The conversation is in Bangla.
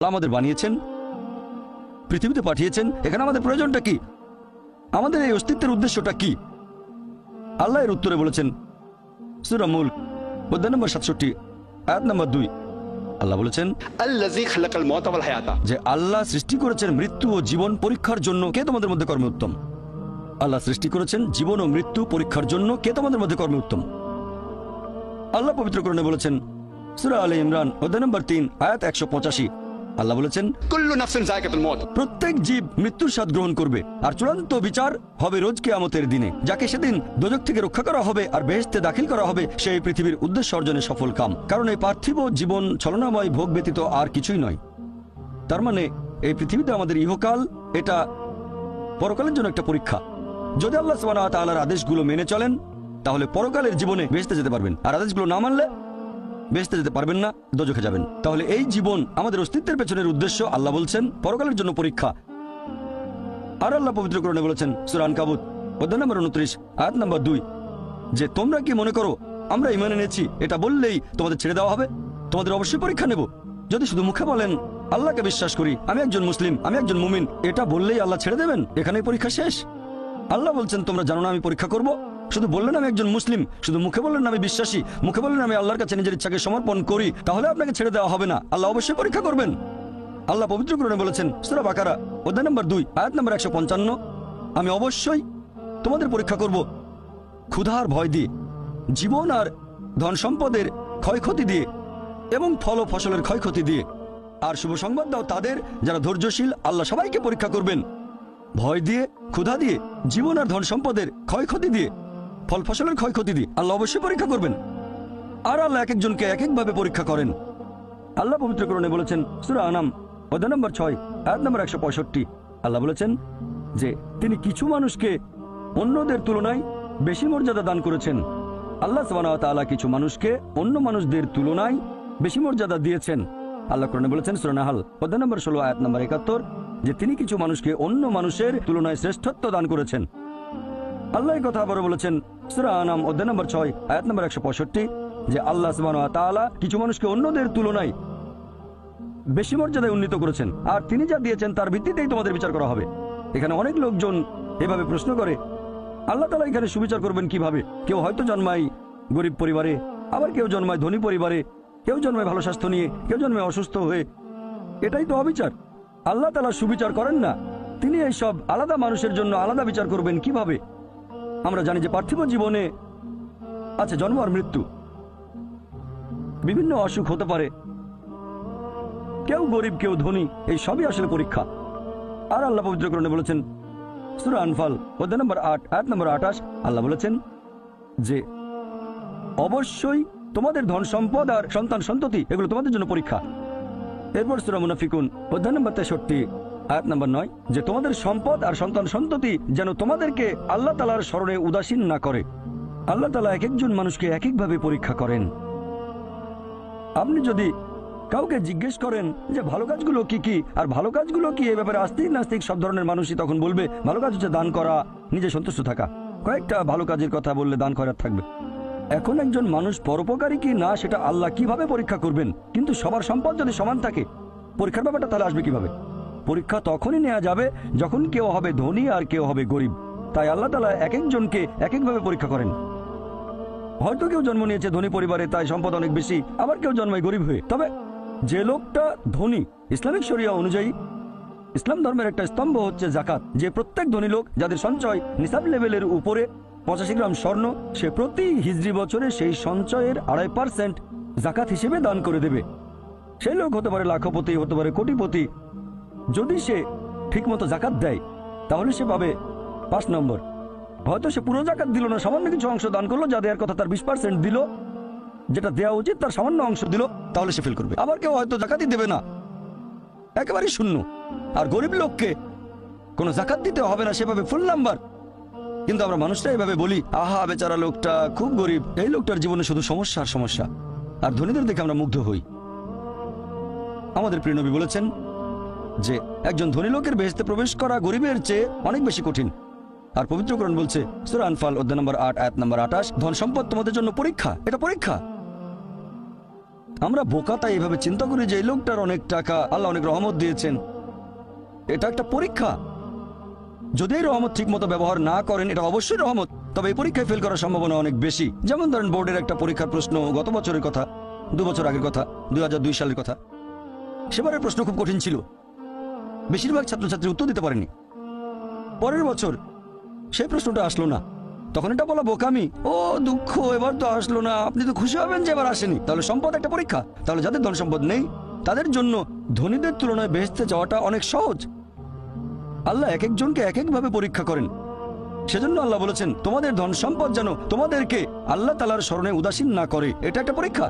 আল্লাহ আমাদের বানিয়েছেন, পৃথিবীতে পাঠিয়েছেন, এখানে আমাদের প্রয়োজনটা কি, আমাদের এই অস্তিত্বের উদ্দেশ্যটা কি? আল্লাহ এর উত্তরে বলেছেন সূরা মুলক অধ্যায় নম্বর 67 আয়াত নম্বর 2। আল্লাহ বলেছেন আল্লাযী খালাকাল মাউতা ওয়াল হায়াতা, যে আল্লাহ সৃষ্টি করেছেন মৃত্যু ও জীবন পরীক্ষার জন্য। কে তোমাদের মধ্যে কর্মে উত্তম? আল্লাহ সৃষ্টি করেছেন জীবন ও মৃত্যু পরীক্ষার জন্য। কে তোমাদের মধ্যে কর্মে উত্তম? আল্লাহ পবিত্র কোরআনে বলেছেন সূরা আলে ইমরান অধ্যায় নম্বর 3 আয়াত 185। আল্লাহ বলেছেন কুল্লু নাফসিন যায়কাতুল মাউত, প্রত্যেক জীব মৃত্যুর স্বাদ গ্রহণ করবে, আর চূড়ান্ত বিচার হবে রোজ কিয়ামতের দিনে। যাকে সেদিন দোজখ থেকে রক্ষা করা হবে আর বেহেশতে দাখিল করা হবে, সেই পৃথিবীর উদ্দেশ্য অর্জনে সফল কাম। কারণ এই পার্থিব জীবন ছলনাময় ভোগ ব্যতীত আর কিছুই নয়। তার মানে এই পৃথিবীতে আমাদের ইহকাল, এটা পরকালের জন্য একটা পরীক্ষা। যদি আল্লাহ সুবহানাহু ওয়া তাআলার আদেশগুলো মেনে চলেন, তাহলে পরকালের জীবনে বেহেশতে যেতে পারবেন, আর আদেশগুলো না মানলে বেহেশতে যেতে পারবেন না, দোজখে যাবেন। তাহলে এই জীবন আমাদের অস্তিত্বের পেছনের উদ্দেশ্য। আল্লাহ বলছেন পরকালের জন্য পরীক্ষা। আর আল্লাহ পবিত্র কোরআনে বলেছেন সূরা আনকাবুত অধ্যায় নম্বর 29 আয়াত নম্বর 2 যে তোমরা কি মনে করো আমরা ঈমান এনেছি এটা বললেই তোমাদের ছেড়ে দেওয়া হবে? তোমাদের অবশ্যই পরীক্ষা নেব। যদি শুধু মুখে বলেন আল্লাহকে বিশ্বাস করি, আমি একজন মুসলিম, আমি একজন মুমিন, এটা বললেই আল্লাহ ছেড়ে দেবেন? এখানেই পরীক্ষা শেষ? আল্লাহ বলছেন তোমরা জানো না আমি পরীক্ষা করব? শুধু বললেন আমি একজন মুসলিম, শুধু মুখে বললেন আমি বিশ্বাসী, মুখে বললেন আমি আল্লাহর কাছে নিজের ইচ্ছাকে সমর্পণ করি, তাহলে আপনাকে ছেড়ে দেওয়া হবে না। আল্লাহ অবশ্যই পরীক্ষা করবেন। আল্লাহ পবিত্র কোরআনে বলেছেন সূরা বাকারা অধ্যায় নম্বর 2 আয়াত নম্বর 155 আমি অবশ্যই তোমাদের পরীক্ষা করব ক্ষুধার ভয় দিয়ে, জীবন আর ধন সম্পদের ক্ষয়ক্ষতি দিয়ে এবং ফল ও ফসলের ক্ষয়ক্ষতি দিয়ে। আর শুভ সংবাদ দাও তাদের যারা ধৈর্যশীল। আল্লাহ সবাইকে পরীক্ষা করবেন ভয় দিয়ে, ক্ষুধা দিয়ে, জীবন আর ধন সম্পদের ক্ষয়ক্ষতি দিয়ে, ফল ফসলের ক্ষয়ক্ষতি দিয়ে। আল্লাহ অবশ্যই পরীক্ষা করবেন। আর আল্লাহ এক একজনকে এক একভাবে পরীক্ষা করেন। আল্লাহ পবিত্র কোরআনে বলেছেন সূরা আনাম অধ্যায় নম্বর 6 আয়াত নম্বর 165। আল্লাহ বলেছেন যে তিনি কিছু মানুষকে অন্যদের তুলনায় বেশি মর্যাদা দান করেছেন। আল্লাহ সুবহানাহু ওয়া তাআলা কিছু মানুষকে অন্য মানুষদের তুলনায় বেশি মর্যাদা দিয়েছেন। আল্লাহ কোরআনে বলেছেন সূরা নাহল অধ্যায় নম্বর 16 আয়াত নম্বর 71 যে তিনি কিছু মানুষকে অন্য মানুষের তুলনায় শ্রেষ্ঠত্ব দান করেছেন। আল্লাহ এই কথা আবারও বলেছেন সূরা আনাম অধ্যায় নম্বর 6 আয়াত নম্বর 165 যে আল্লাহ সুবহানাহু ওয়া তাআলা কিছু মানুষকে অন্যদের তুলনায় বেশি মর্যাদায় উন্নীত করেছেন, আর তিনি যা দিয়েছেন তার ভিত্তিতেই তোমাদের বিচার করা হবে। এখানে অনেক লোকজন এভাবে প্রশ্ন করে আল্লাহ তাআলা এখানে সুবিচার করবেন কিভাবে? কেউ হয়তো জন্মায় গরিব পরিবারে, আবার কেউ জন্মায় ধনী পরিবারে, কেউ জন্মায় ভালো স্বাস্থ্য নিয়ে, কেউ জন্মায় অসুস্থ হয়ে। এটাই তো অবিচার। আল্লাহ তাআলা সুবিচার করেন না। তিনি এই সব আলাদা মানুষের জন্য আলাদা বিচার করবেন কিভাবে? আমরা জানি যে পার্থিব জীবনে আছে জন্ম আর মৃত্যু, বিভিন্ন অসুখ হতে পারে, কেউ গরিব কেউ ধনী, এই সবই আসলে পরীক্ষা। আর আল্লাহ পবিত্র কোরআনে বলেছেন সূরা আনফাল অধ্যায় নম্বর 8 আয়াত নম্বর 28 আল্লাহ বলেছেন যে অবশ্যই তোমাদের ধন সম্পদ আর সন্তান সন্ততি এগুলো তোমাদের জন্য পরীক্ষা। এরপর সূরা মুনাফিকুন অধ্যায় নম্বর 63 আয়াত নম্বর 9 যে তোমাদের সম্পদ আর সন্তান সন্ততি যেন তোমাদেরকে আল্লাহ তাআলার স্মরণে উদাসীন না করে। আল্লাহ তাআলা এক একজন মানুষকে এক একভাবে পরীক্ষা করেন। আপনি যদি কাউকে জিজ্ঞেস করেন যে ভালো কাজগুলো কি কি আর ভালো কাজগুলো কি, এ ব্যাপারে আস্তিক নাস্তিক সব ধরনের মানুষই তখন বলবে ভালো কাজ হচ্ছে দান করা, নিজে সন্তুষ্ট থাকা। কয়েকটা ভালো কাজের কথা বললে দান করার থাকবে। এখন একজন মানুষ পরোপকারী কি না সেটা আল্লাহ কিভাবে পরীক্ষা করবেন? কিন্তু সবার সম্পদ যদি সমান থাকে, পরীক্ষার ব্যাপারটা তাহলে আসবে কিভাবে? পরীক্ষা তখনই নেওয়া যাবে যখন কেউ হবে ধনী আর কেউ হবে গরিব। তাই আল্লাহ তাআলা এক একজনকে এক একভাবে পরীক্ষা করেন। হয়তো কেউ জন্ম নিয়েছে ধনী পরিবারে, তাই সম্পদ অনেক বেশি, আবার কেউ জন্মায় গরিব হয়ে। তবে যে লোকটা ধনী, ইসলামিক শরিয়া অনুযায়ী ইসলাম ধর্মের একটা স্তম্ভ হচ্ছে জাকাত, যে প্রত্যেক ধনী লোক যাদের সঞ্চয় নিসাব লেভেলের উপরে 85 গ্রাম স্বর্ণ, সে প্রতি হিজরি বছরে সেই সঞ্চয়ের 2.5% জাকাত হিসেবে দান করে দেবে। সেই লোক হতে পারে লাখপতি, হতে পারে কোটিপতি। যদি সে ঠিকমতো জাকাত দেয় তাহলে সে পাবে 5 নম্বর। হয়তো সে পুরো জাকাত দিল না, সামান্য কিছু অংশ দান করলো, যা দেওয়ার কথা তার 20% দিল, যেটা দেওয়া উচিত তার সামান্য অংশ দিল, তাহলে সে ফেল করবে। আবার কেউ হয়তো জাকাতই দেবে না, একেবারেই শূন্য। আর গরিব লোককে কোনো জাকাত দিতে হবে না, সেভাবে ফুল নাম্বার। কিন্তু আমরা মানুষরা এইভাবে বলি আহা বেচারা লোকটা খুব গরিব, এই লোকটার জীবনে শুধু সমস্যা আর সমস্যা। আর ধনীদের দেখে আমরা মুগ্ধ হই। আমাদের প্রিয় নবী বলেছেন যে একজন ধনী লোকের বেহেশতে প্রবেশ করা গরিবের চেয়ে অনেক বেশি কঠিন। আর পবিত্র কোরআন বলছে সূরা আনফাল অধ্যায় নম্বর 8 আয়াত নম্বর 28 ধন সম্পদ তোমাদের জন্য পরীক্ষা, এটা পরীক্ষা। আমরা বোকা তাই এভাবে চিন্তা করি যে এই লোকটার অনেক টাকা, আল্লাহ অনেক রহমত দিয়েছেন, এটা একটা পরীক্ষা। যদি এই রহমত ঠিক মতো ব্যবহার না করেন, এটা অবশ্যই রহমত, তবে এই পরীক্ষায় ফেল করার সম্ভাবনা অনেক বেশি। যেমন ধরেন বোর্ডের একটা পরীক্ষার প্রশ্ন, গত বছরের কথা, 2 বছর আগের কথা, 2002 সালের কথা। সেবারের প্রশ্ন খুব কঠিন ছিল, বেশিরভাগ ছাত্রছাত্রী উত্তর দিতে পারেনি। পরের বছর সেই প্রশ্নটা আসলো না, তখন এটা বলা বোকামি। ও দুঃখ, এবার তো আসলো না, আপনি তো খুশি হবেন যে এবার আসেনি। তাহলে সম্পদ একটা পরীক্ষা। তাহলে যাদের ধন সম্পদ নেই তাদের জন্য ধনীদের তুলনায় বেহেশতে যাওয়াটা অনেক সহজ। আল্লাহ এক একজনকে এক একভাবে পরীক্ষা করেন। সেজন্য আল্লাহ বলেছেন তোমাদের ধন সম্পদ যেন তোমাদেরকে আল্লাহ তাআলার স্মরণে উদাসীন না করে। এটা একটা পরীক্ষা।